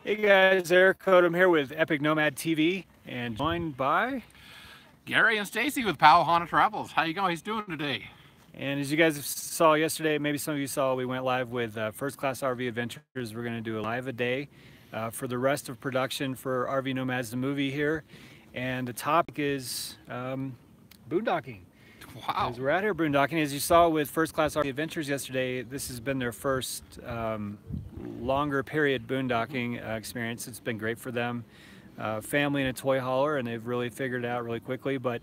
Hey guys, Eric Code. I'm here with Epic Nomad TV and joined by, Gary and Stacy with Pau Hana Travels. How you guys doing today? and as you guys saw yesterday, maybe some of you saw, we went live with First Class RV Adventures. We're going to do a live a day for the rest of production for RV Nomads the movie here. And the topic is boondocking. Wow. As we're out here boondocking, as you saw with First Class RV Adventures yesterday, this has been their first longer period boondocking experience. It's been great for them. Family in a toy hauler, and they've really figured it out really quickly. But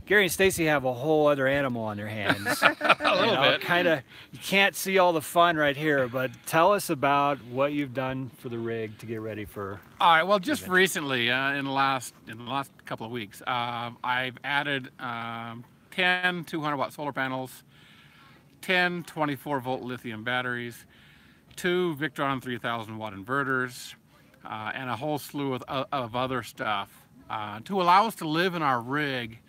Gary and Stacy have a whole other animal on their hands. A little bit. You can't see all the fun right here, but tell us about what you've done for the rig to get ready for. All right. Well, just recently, in the last couple of weeks, I've added 10 200-watt solar panels, 10 24-volt lithium batteries, 2 Victron 3000-watt inverters, and a whole slew of other stuff to allow us to live in our rig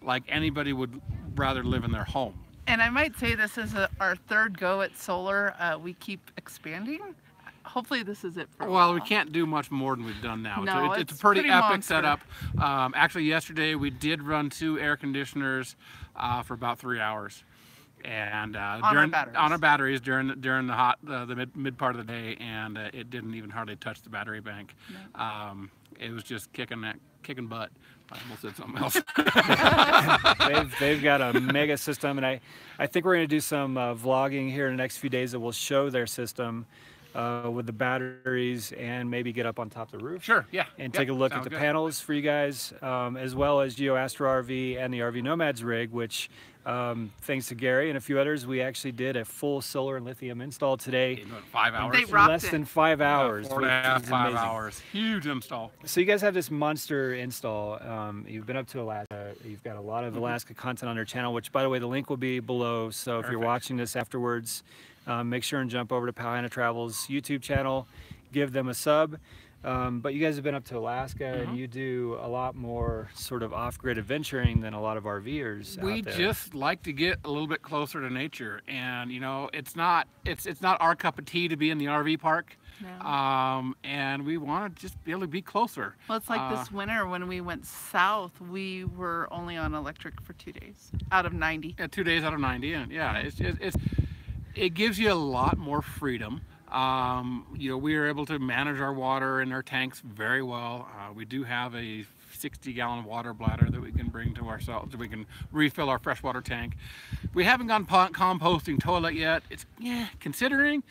like anybody would rather live in their home. And I might say this is our third go at solar. We keep expanding. Hopefully this is it for a while. We can't do much more than we've done now. No, it's a pretty epic monster setup. Actually, yesterday we did run 2 air conditioners for about 3 hours, and on our batteries during the mid part of the day, and it didn't even hardly touch the battery bank. No. It was just kicking butt. I almost said something else. they've got a mega system, and I think we're going to do some vlogging here in the next few days that will show their system with the batteries, and maybe get up on top of the roof. Sure, yeah. And take a look at the panels for you guys, as well as Geo Astro RV and the RV Nomads rig, which thanks to Gary and a few others, we actually did a full solar and lithium install today. In 5 hours? They rocked Less than 5 hours. 4.5, 5 hours. Huge install. So you guys have this monster install. You've been up to Alaska. You've got a lot of Alaska content on your channel, which, by the way, the link will be below. So if you're watching this afterwards, make sure and jump over to Pau Hana Travels YouTube channel, give them a sub. But you guys have been up to Alaska, and you do a lot more sort of off-grid adventuring than a lot of RVers We out there. just like to get a little bit closer to nature, and you know, it's not our cup of tea to be in the RV park. No. And we want to just be able to be closer. Well, it's like this winter when we went south, we were only on electric for 2 days out of 90. Yeah, 2 days out of 90, and yeah, it gives you a lot more freedom. You know, we are able to manage our water in our tanks very well. We do have a 60-gallon water bladder that we can bring to ourselves. We can refill our freshwater tank. We haven't gone composting toilet yet. It's considering,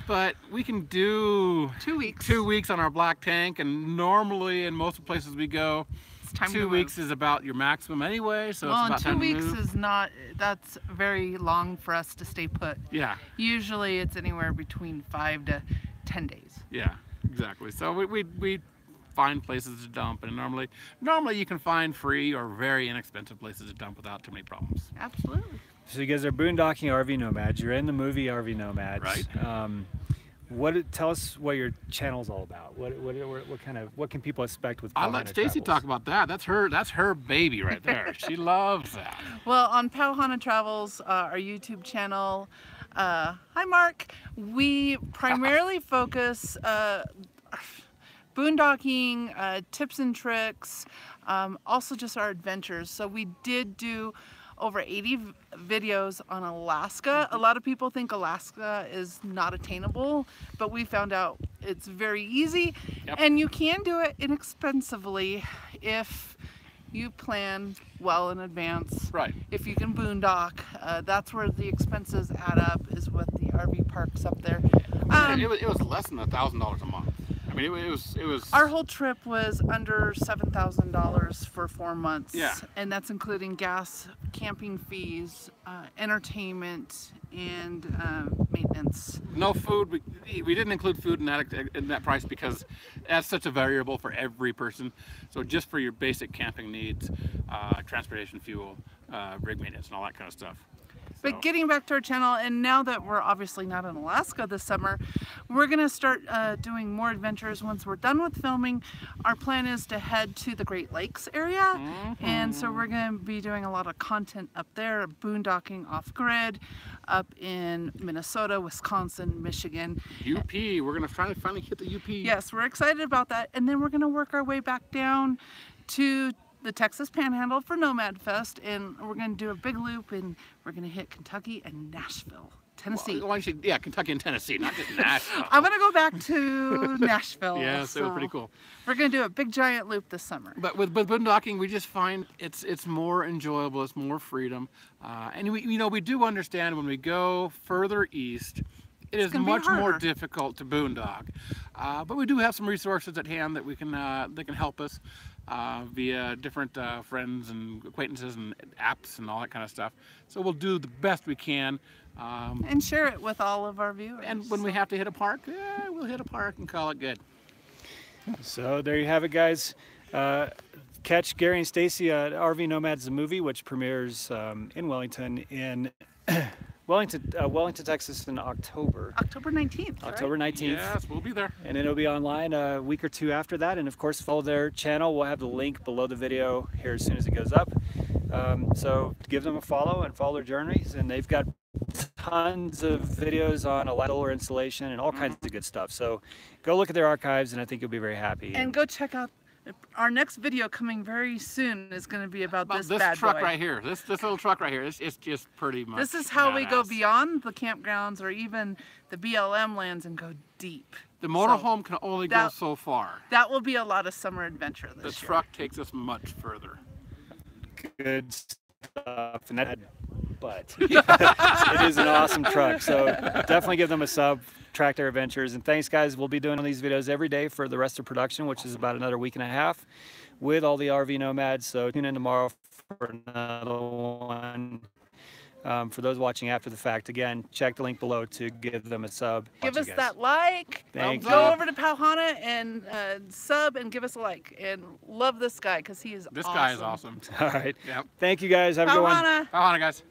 but we can do 2 weeks. 2 weeks on our black tank, and normally in most places we go, 2 weeks is about your maximum anyway, so it's about time to move. 2 weeks is not, that's very long for us to stay put. Yeah. Usually it's anywhere between 5 to 10 days. Yeah, exactly. So we find places to dump, and normally you can find free or very inexpensive places to dump without too many problems. Absolutely. So you guys are boondocking RV Nomads. You're in the movie RV Nomads. Right. Tell us what your channel's all about. What can people expect with Pau I'll Hana let Stacy Travels? talk about that. That's her baby right there. She loves that. Well, on Pau Hana Travels, our YouTube channel, hi Mark, we primarily focus boondocking, tips and tricks, also just our adventures. So we did do over 80 videos on Alaska. A lot of people think Alaska is not attainable, but we found out it's very easy. Yep. And you can do it inexpensively if you plan well in advance. Right. If you can boondock, that's where the expenses add up, is with the RV parks up there. It was less than $1,000 a month. I mean, it was. Our whole trip was under $7,000 for 4 months. Yeah. And that's including gas, camping fees, entertainment, and maintenance. No food. We didn't include food in that price because that's such a variable for every person. So just for your basic camping needs, transportation, fuel, rig maintenance, and all that kind of stuff. But getting back to our channel, and now that we're obviously not in Alaska this summer, we're gonna start doing more adventures once we're done with filming. Our plan is to head to the Great Lakes area, and so we're gonna be doing a lot of content up there, boondocking off-grid, up in Minnesota, Wisconsin, Michigan. UP, we're gonna try to finally hit the UP. Yes, we're excited about that, and then we're gonna work our way back down to the Texas Panhandle for Nomad Fest, and we're going to do a big loop, and we're going to hit Kentucky and Nashville, Tennessee. Well, yeah, Kentucky and Tennessee, not just Nashville. I'm going to go back to Nashville. Yeah, so pretty cool. We're going to do a big giant loop this summer. But with boondocking, we just find it's more enjoyable, it's more freedom, and we do understand when we go further east, it is much more difficult to boondock. But we do have some resources at hand that we can that can help us. Via different friends and acquaintances and apps and all that kind of stuff. So we'll do the best we can. And share it with all of our viewers. And when we have to hit a park, we'll hit a park and call it good. So there you have it, guys. Catch Gary and Stacy at RV Nomads the movie, which premieres in Wellington in Wellington, Texas in October. October 19th, October 19th. Yes, we'll be there. And then it'll be online a week or two after that. And of course, follow their channel. We'll have the link below the video here as soon as it goes up. So give them a follow and follow their journeys. And they've got tons of videos on solar installation and all kinds of good stuff. So go look at their archives, and I think you'll be very happy. And go check out our next video coming very soon is going to be about this bad truck boy. Right here. This little truck right here. It's just pretty much This is how badass. we go beyond the campgrounds or even the BLM lands and go deep. The motorhome can only go so far. That will be a lot of summer adventure this year. The truck takes us much further. Good stuff. And that, but it is an awesome truck. So definitely give them a sub. Track their adventures. And thanks, guys. We'll be doing these videos every day for the rest of production, which is about another week and a half with all the RV Nomads. So tune in tomorrow for another one. For those watching after the fact, again, check the link below to give them a sub. Give us that like. Thanks. Go over to Pau Hana and sub and give us a like. And love this guy because he is awesome. This guy is awesome. All right. Yep. Thank you, guys. Have a good one. Pau Hana. Pau Hana, guys.